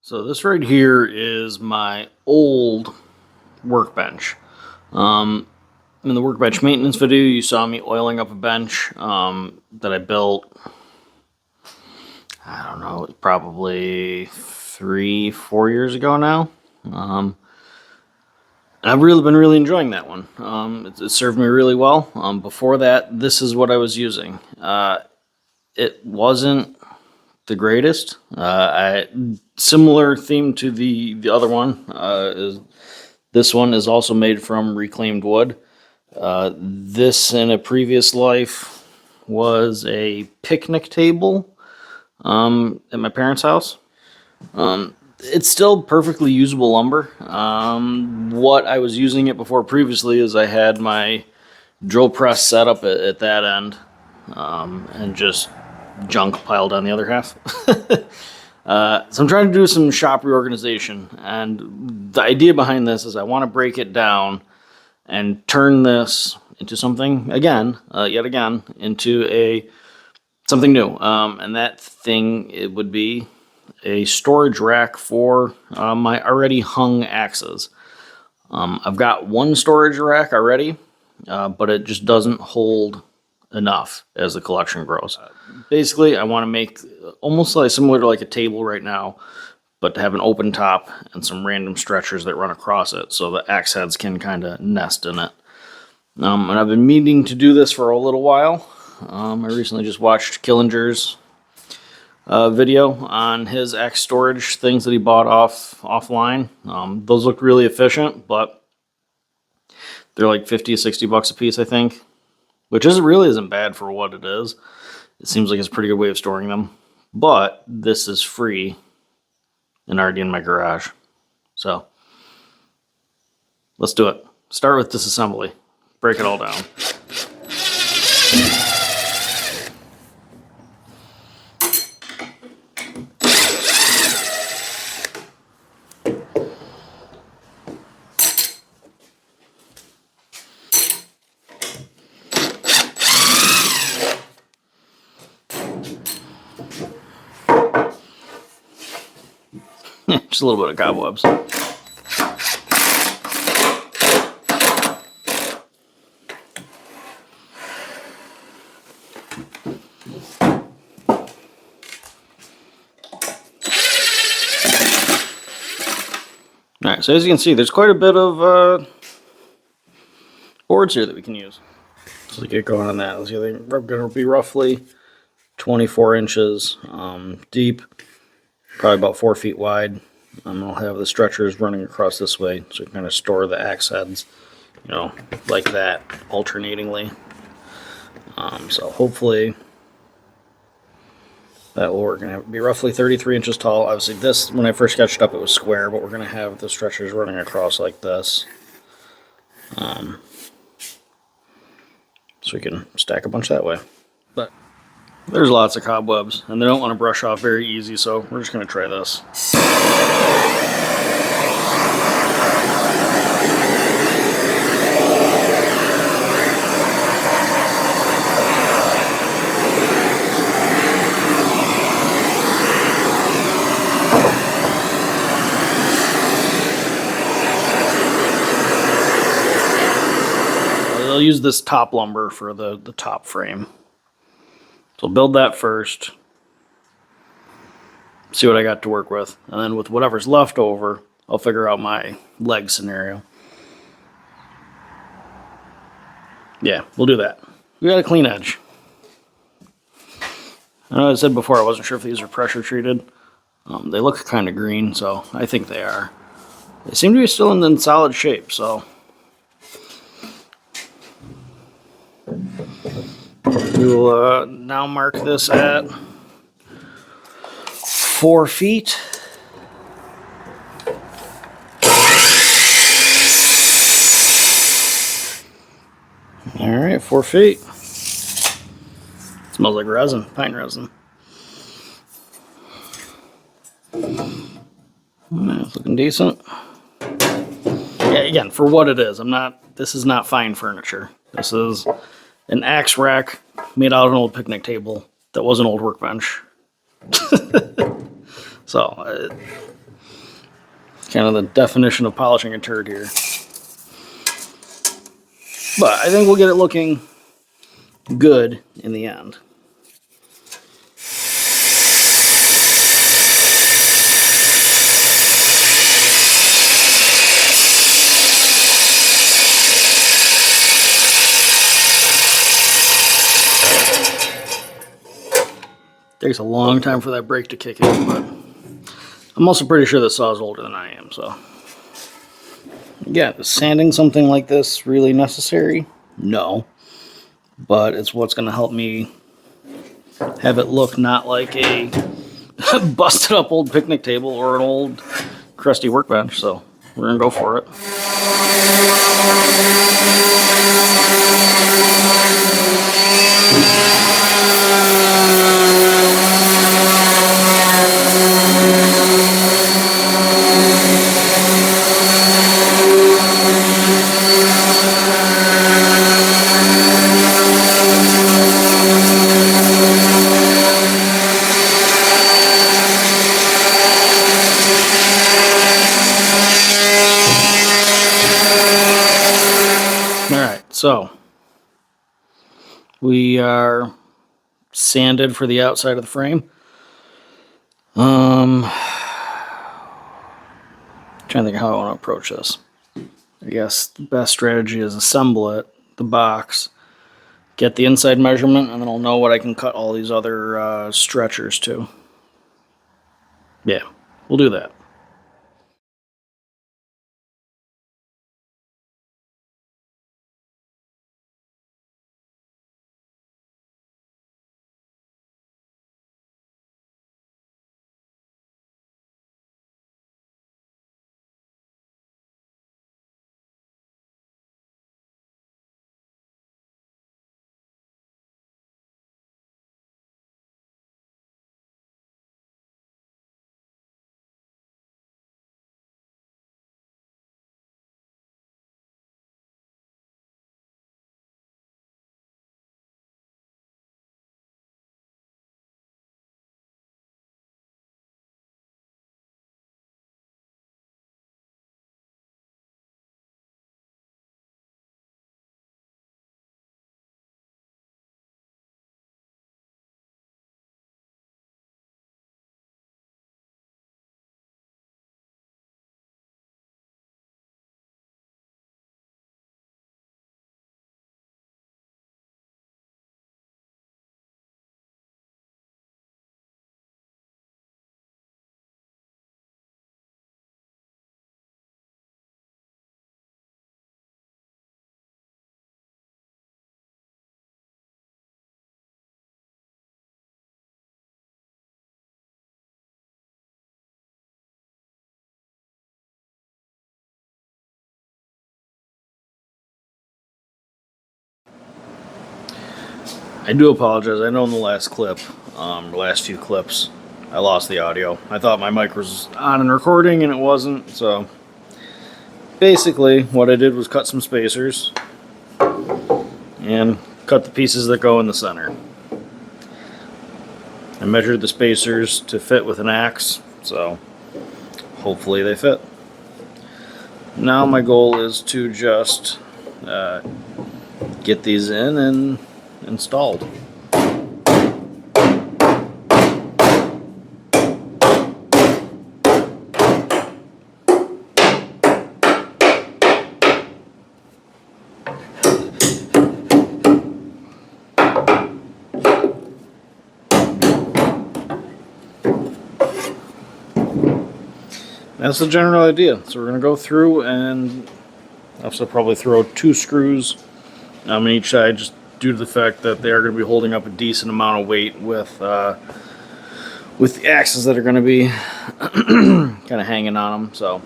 So this right here is my old workbench. In the workbench maintenance video, you saw me oiling up a bench that I built, I don't know, probably 3-4 years ago now. And I've really been enjoying that one. It served me really well. Before that, this is what I was using. It wasn't the greatest. Similar theme to the other one. This one is also made from reclaimed wood. This in a previous life was a picnic table at my parents' house. It's still perfectly usable lumber. What I was using it before previously is I had my drill press set up at that end and just junk piled on the other half. So I'm trying to do some shop reorganization, and the idea behind this is I want to break it down and turn this into something yet again, into something new. And that thing, it would be a storage rack for my already hung axes. I've got one storage rack already, but it just doesn't hold enough as the collection grows. Basically, I want to make almost like similar to like a table right now, but to have an open top and some random stretchers that run across it so the axe heads can kind of nest in it. And I've been meaning to do this for a little while. I recently just watched Killinger's video on his axe storage things that he bought offline. Those look really efficient, but they're like 50 to 60 bucks a piece, I think, which isn't bad for what it is. It seems like it's a pretty good way of storing them, but this is free and already in my garage. So let's do it. Start with disassembly. Break it all down. Just a little bit of cobwebs. Alright, so as you can see, there's quite a bit of boards here that we can use. So get going on that. They're going to be roughly 24 inches deep, probably about 4 feet wide. I'll have the stretchers running across this way, so you can kind of store the axe heads, like that, alternatingly. So hopefully that will work. Going to be roughly 33 inches tall. Obviously, this, when I first sketched up, it was square, but we're going to have the stretchers running across like this. So we can stack a bunch that way. But there's lots of cobwebs, and they don't want to brush off very easy, so we're just going to try this. I'll use this top lumber for the top frame. So build that first, see what I got to work with, and then with whatever's left over, I'll figure out my leg scenario. Yeah, we'll do that. We got a clean edge. I know I said before I wasn't sure if these are pressure treated. They look kind of green, so I think they are. They seem to be still in solid shape, so we will now mark this at 4 feet. All right, 4 feet. Smells like resin, pine resin. It's looking decent. Yeah, again, for what it is, this is not fine furniture. This is an axe rack made out of an old picnic table that was an old workbench. So Kind of the definition of polishing a turd here. But I think we'll get it looking good in the end. Takes a long time for that brake to kick in, but I'm also pretty sure the saw is older than I am, so. Yeah, is sanding something like this really necessary? No. But it's what's going to help me have it look not like a busted up old picnic table or an old crusty workbench, so we're going to go for it. So, we are sanded for the outside of the frame. Trying to think how I want to approach this. I guess the best strategy is assemble it, the box, get the inside measurement, and then I'll know what I can cut all these other stretchers to. Yeah, we'll do that. I do apologize. I know in the last clip, the last few clips, I lost the audio. I thought my mic was on and recording, and it wasn't. So basically, what I did was cut some spacers and cut the pieces that go in the center. I measured the spacers to fit with an axe, so hopefully they fit. Now my goal is to just get these in and installed. That's the general idea. So we're going to go through and also probably throw 2 screws on each side, just due to the fact that they are going to be holding up a decent amount of weight with the axes that are going to be kind of hanging on them. So.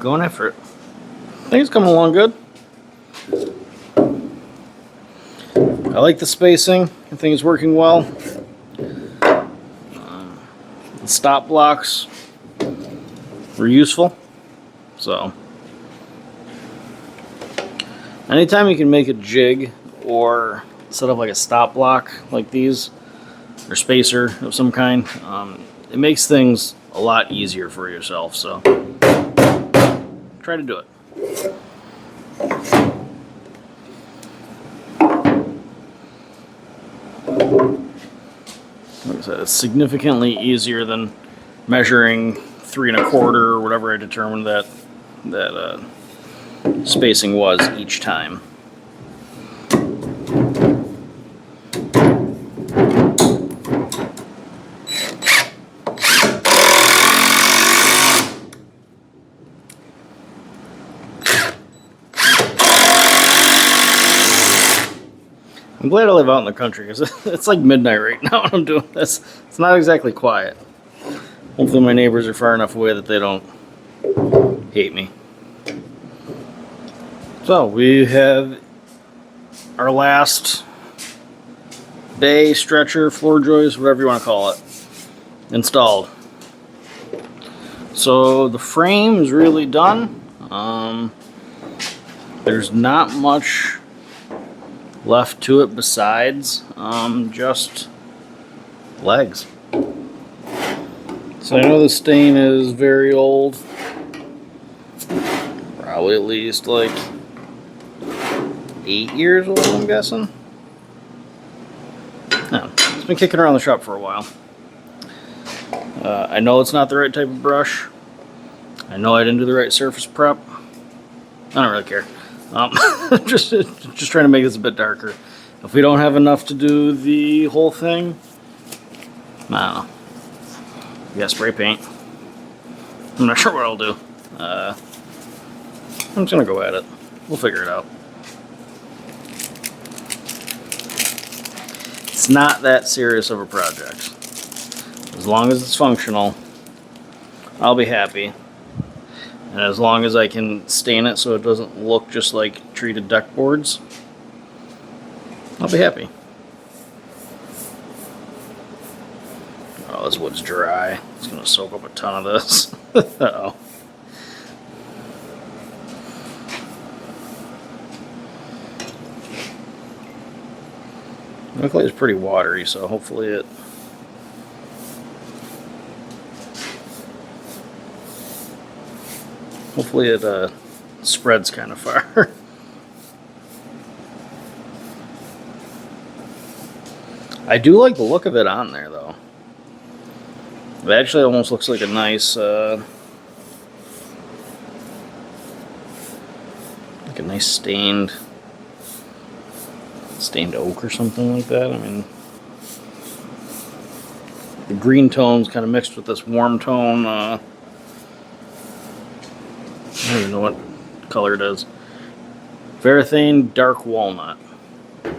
going after it. I think it's coming along good. I like the spacing. I think it's working well. The stop blocks were useful. So, anytime you can make a jig or set up like a stop block like these, or spacer of some kind, it makes things a lot easier for yourself. So, try to do it. Like I said, it's significantly easier than measuring 3 1/4 or whatever I determined that spacing was each time. I'm glad I live out in the country because it's like midnight right now when I'm doing this. It's not exactly quiet. Hopefully my neighbors are far enough away that they don't hate me. So we have our last bay, stretcher, floor joist, whatever you want to call it, installed. So the frame is really done. There's not much left to it besides just legs. So I know the stain is very old, probably at least like 8 years old, I'm guessing. No, it's been kicking around the shop for a while. I know it's not the right type of brush. I know I didn't do the right surface prep. I don't really care. Just trying to make this a bit darker. If we don't have enough to do the whole thing, I don't know. Yeah, spray paint. I'm not sure what I'll do. I'm just gonna go at it. We'll figure it out. It's not that serious of a project. As long as it's functional, I'll be happy. And as long as I can stain it so it doesn't look just like treated deck boards, I'll be happy. Oh, this wood's dry. It's gonna soak up a ton of this. Uh-oh. Looks like it's pretty watery, so hopefully it spreads kind of far. I do like the look of it on there, though. It actually almost looks like a nice, stained oak or something like that. I mean, the green tone's kind of mixed with this warm tone. I don't even know what color it is. Varathane Dark Walnut. I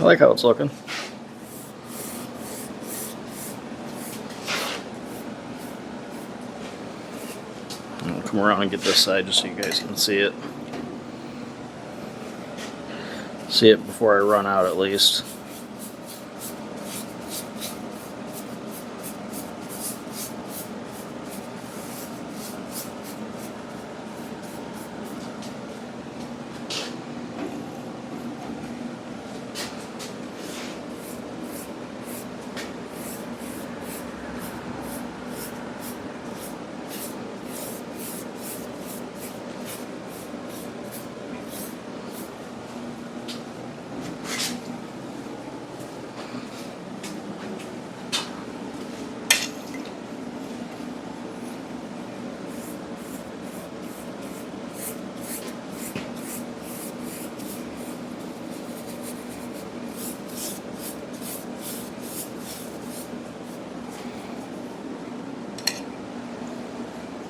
like how it's looking. I'll come around and get this side just so you guys can see it. See it before I run out, at least.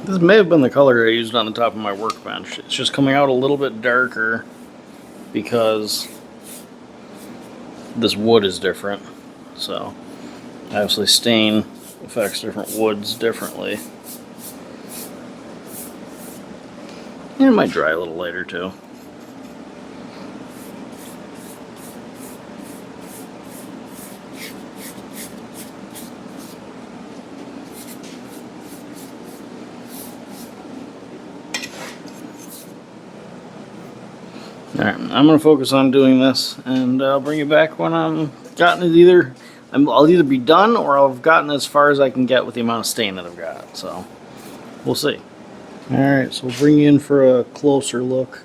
This may have been the color I used on the top of my workbench. It's just coming out a little bit darker because this wood is different. So obviously stain affects different woods differently. And it might dry a little later too. Alright, I'm going to focus on doing this, and I'll bring you back when I've gotten it I'll either be done or I'll have gotten as far as I can get with the amount of stain that I've got, so we'll see. Alright, so we'll bring you in for a closer look.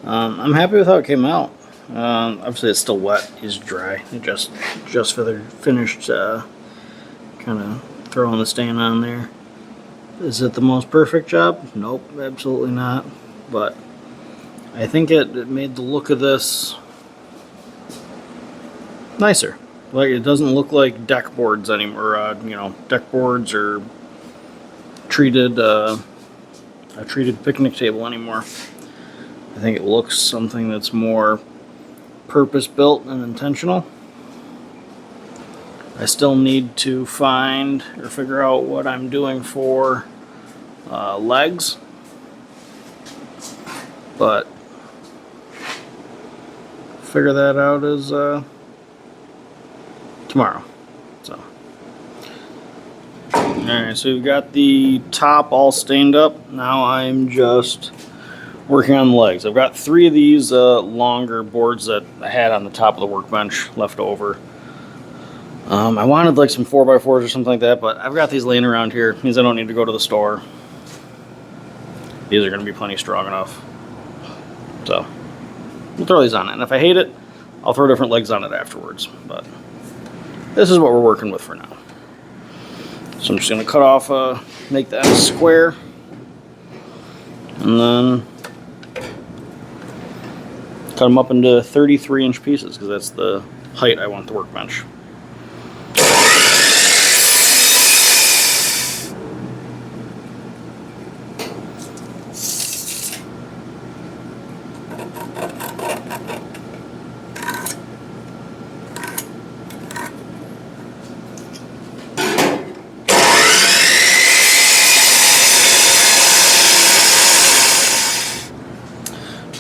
I'm happy with how it came out. Obviously it's still wet, it's dry. It just finished kind of throwing the stain on there. Is it the most perfect job? Nope, absolutely not. But I think it made the look of this nicer. Like, it doesn't look like deck boards anymore, you know, deck boards or treated a treated picnic table anymore. I think it looks something that's more purpose-built and intentional. I still need to find or figure out what I'm doing for legs, but figure that out as tomorrow. So, alright, so we've got the top all stained up. Now I'm just working on the legs. I've got 3 of these longer boards that I had on the top of the workbench left over. I wanted like some 4x4s or something like that, but I've got these laying around here. It means I don't need to go to the store. These are going to be plenty strong enough. So we'll throw these on it, and if I hate it, I'll throw different legs on it afterwards. But this is what we're working with for now. So I'm just going to cut off, make that a square, and then cut them up into 33-inch pieces, because that's the height I want the workbench.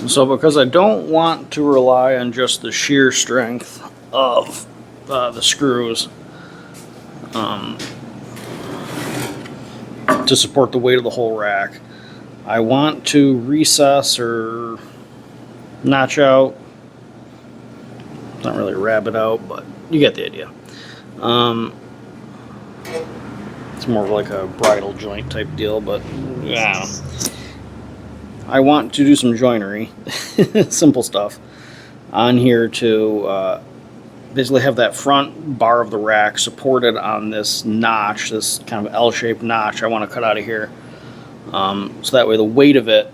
So because I don't want to rely on just the sheer strength of the screws to support the weight of the whole rack, I want to recess or notch out, not really rabbet out, but you get the idea. It's more of like a bridle joint type deal, but yeah. I want to do some joinery, simple stuff, on here to basically have that front bar of the rack supported on this notch, this kind of L-shaped notch I want to cut out of here. So that way the weight of it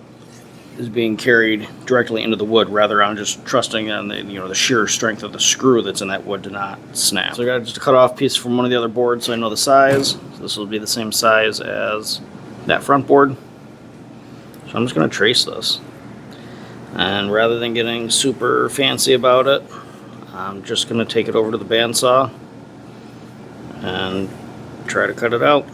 is being carried directly into the wood rather than just trusting on the sheer strength of the screw that's in that wood to not snap. So I got just a cut off piece from one of the other boards so I know the size. So this will be the same size as that front board. So I'm just going to trace this, and rather than getting super fancy about it, I'm just going to take it over to the bandsaw and try to cut it out.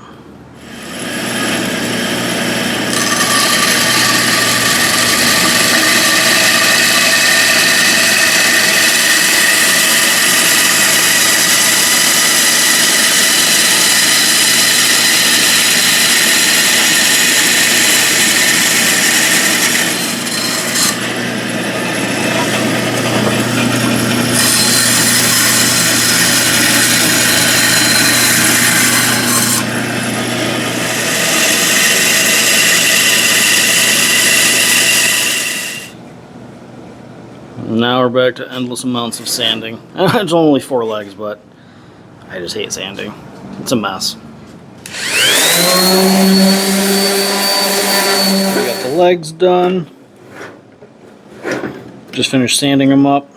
Now we're back to endless amounts of sanding. It's only 4 legs, but I just hate sanding. It's a mess. We got the legs done. Just finished sanding them up.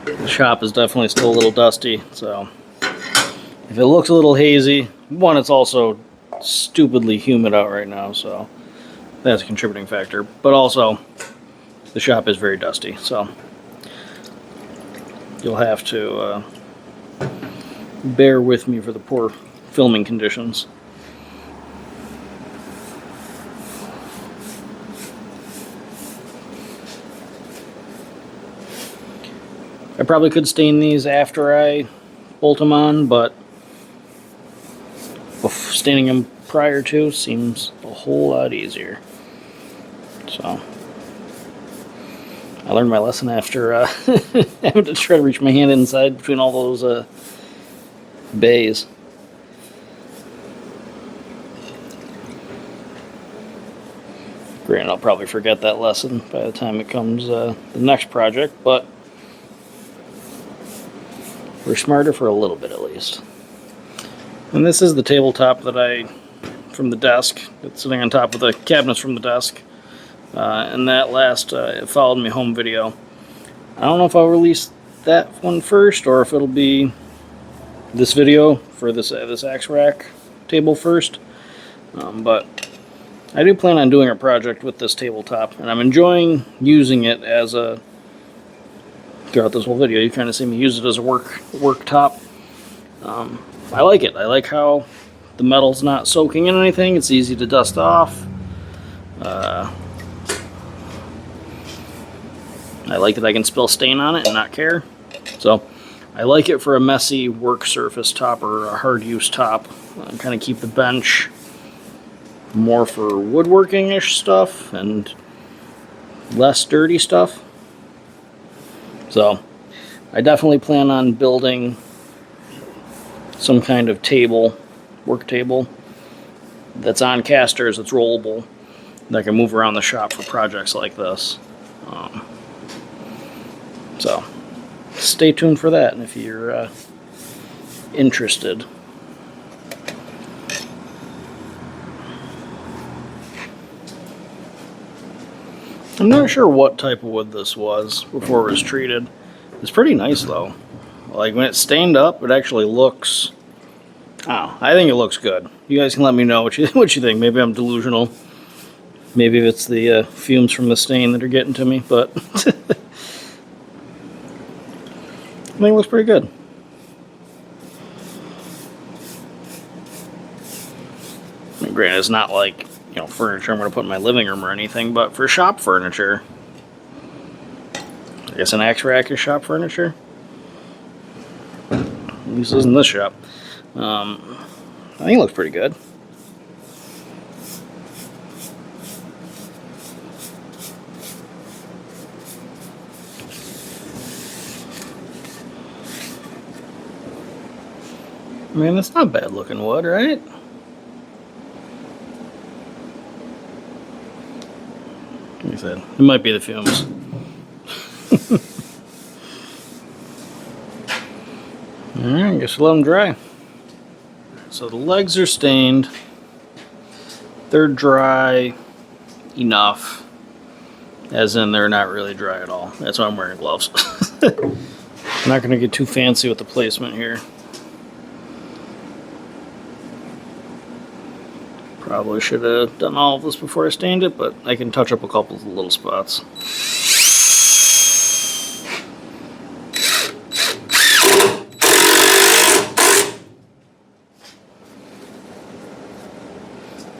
The shop is definitely still a little dusty, so if it looks a little hazy, one, it's also stupidly humid out right now, so that's a contributing factor. But also, the shop is very dusty, so you'll have to bear with me for the poor filming conditions. I probably could stain these after I bolt them on, but staining them prior to seems a whole lot easier. So I learned my lesson after having to try to reach my hand inside between all those bays. Granted, I'll probably forget that lesson by the time it comes the next project, but we're smarter for a little bit at least. And this is the tabletop that from the desk. It's sitting on top of the cabinets from the desk. And that last Followed Me Home video. I don't know if I'll release that one first or if it'll be this video for this axe rack table first. But I do plan on doing a project with this tabletop, and I'm enjoying using it as a, throughout this whole video, you kind of see me use it as a work top. I like it. I like how the metal's not soaking in anything. It's easy to dust off. I like that I can spill stain on it and not care. So I like it for a messy work surface top or a hard use top. Kind of keep the bench more for woodworking-ish stuff and less dirty stuff. So I definitely plan on building some kind of table, work table, that's on casters, that's rollable, that I can move around the shop for projects like this. So stay tuned for that, and if you're interested. I'm not sure what type of wood this was before it was treated. It's pretty nice though. Like when it's stained up, it actually looks, I think it looks good. You guys can let me know what you think. Maybe I'm delusional. Maybe it's the fumes from the stain that are getting to me, but I think it looks pretty good. And granted, it's not like, you know, furniture I'm going to put in my living room or anything, but for shop furniture, I guess an axe rack is shop furniture. At least this isn't this shop. I think it looks pretty good. I mean, it's not bad looking wood, right? Like I said, it might be the fumes. Alright, I guess we'll let them dry. So the legs are stained. They're dry enough. As in, they're not really dry at all. That's why I'm wearing gloves. I'm not going to get too fancy with the placement here. Probably should have done all of this before I stained it, but I can touch up a couple of little spots.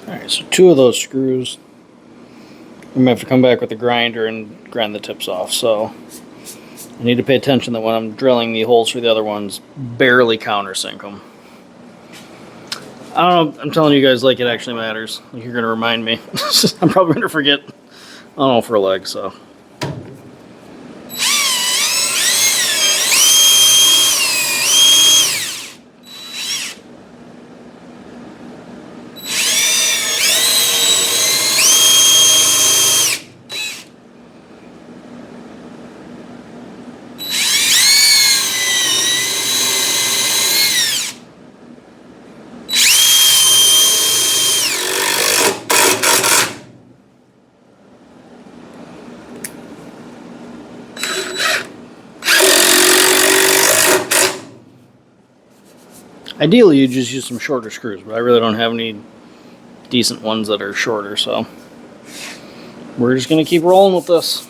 Alright, so 2 of those screws, I'm going to have to come back with the grinder and grind the tips off, so I need to pay attention that when I'm drilling the holes for the other ones, barely countersink them. I don't know, I'm telling you guys like it actually matters. Like you're going to remind me. I'm probably going to forget. I don't know, for a leg, so. Ideally, you just use some shorter screws, but I really don't have any decent ones that are shorter, so we're just going to keep rolling with this.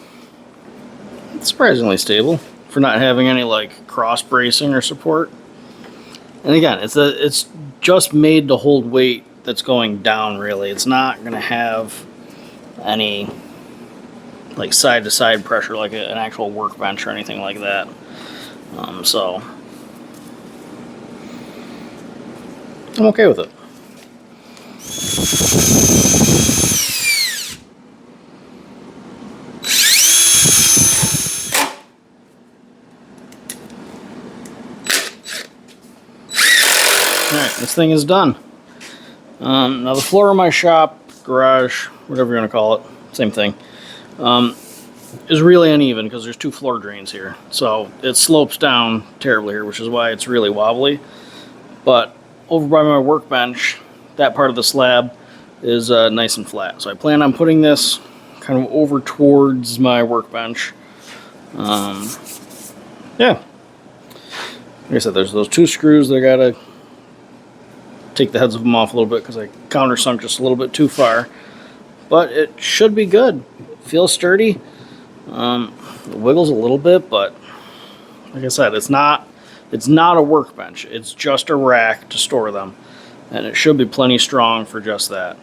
It's surprisingly stable for not having any like cross bracing or support. And again, it's just made to hold weight that's going down, really. It's not going to have any like side-to-side pressure like an actual workbench or anything like that. So I'm okay with it. Alright, this thing is done. Now the floor of my shop, garage, whatever you're going to call it, same thing, is really uneven because there's 2 floor drains here. So it slopes down terribly here, which is why it's really wobbly. But over by my workbench, that part of the slab is nice and flat. So I plan on putting this kind of over towards my workbench. Yeah. Like I said, there's those 2 screws that I gotta take the heads of them off a little bit because I countersunk just a little bit too far. But it should be good. Feels sturdy. It wiggles a little bit, but like I said, it's not a workbench. It's just a rack to store them, and it should be plenty strong for just that.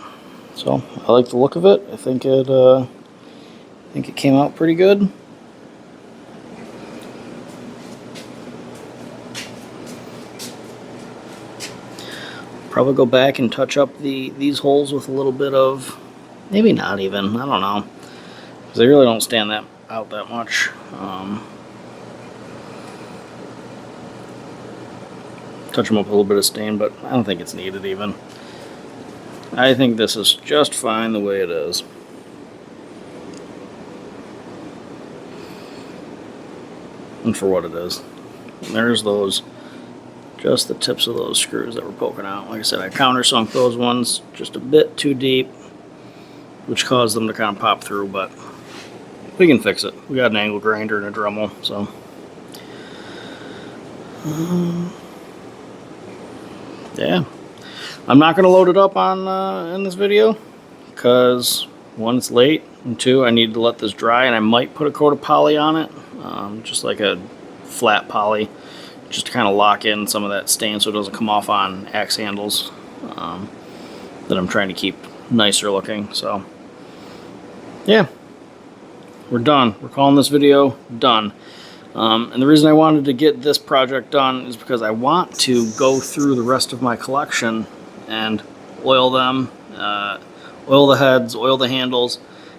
So I like the look of it. I think it came out pretty good. Probably go back and touch up these holes with a little bit of, maybe not even, I don't know, because they really don't stand out that much. Touch them up with a little bit of stain, but I don't think it's needed even. I think this is just fine the way it is. And for what it is. And there's those, just the tips of those screws that were poking out. Like I said, I countersunk those ones just a bit too deep, which caused them to kind of pop through, but we can fix it. We got an angle grinder and a Dremel, so. Yeah. I'm not going to load it up on in this video, because 1, it's late, and 2, I need to let this dry, and I might put a coat of poly on it, just like a flat poly, just to kind of lock in some of that stain so it doesn't come off on axe handles that I'm trying to keep nicer looking. So yeah, we're done. We're calling this video done. And the reason I wanted to get this project done is because I want to go through the rest of my collection and oil them, oil the heads, oil the handles,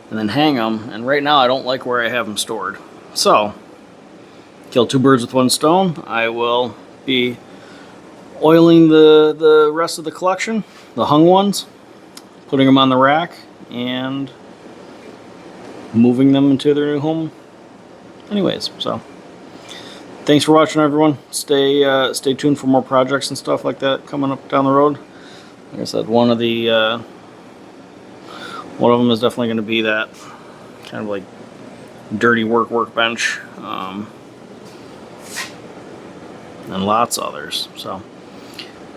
and then hang them. And right now I don't like where I have them stored. So, kill 2 birds with 1 stone. I will be oiling the rest of the collection, the hung ones, putting them on the rack, and moving them into their new home anyways. So thanks for watching, everyone. Stay tuned for more projects and stuff like that coming up down the road. Like I said, one of them is definitely going to be that kind of like dirty workbench, and lots of others. So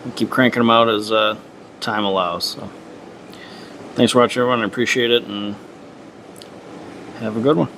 I'll keep cranking them out as time allows. So thanks for watching, everyone. I appreciate it, and have a good one.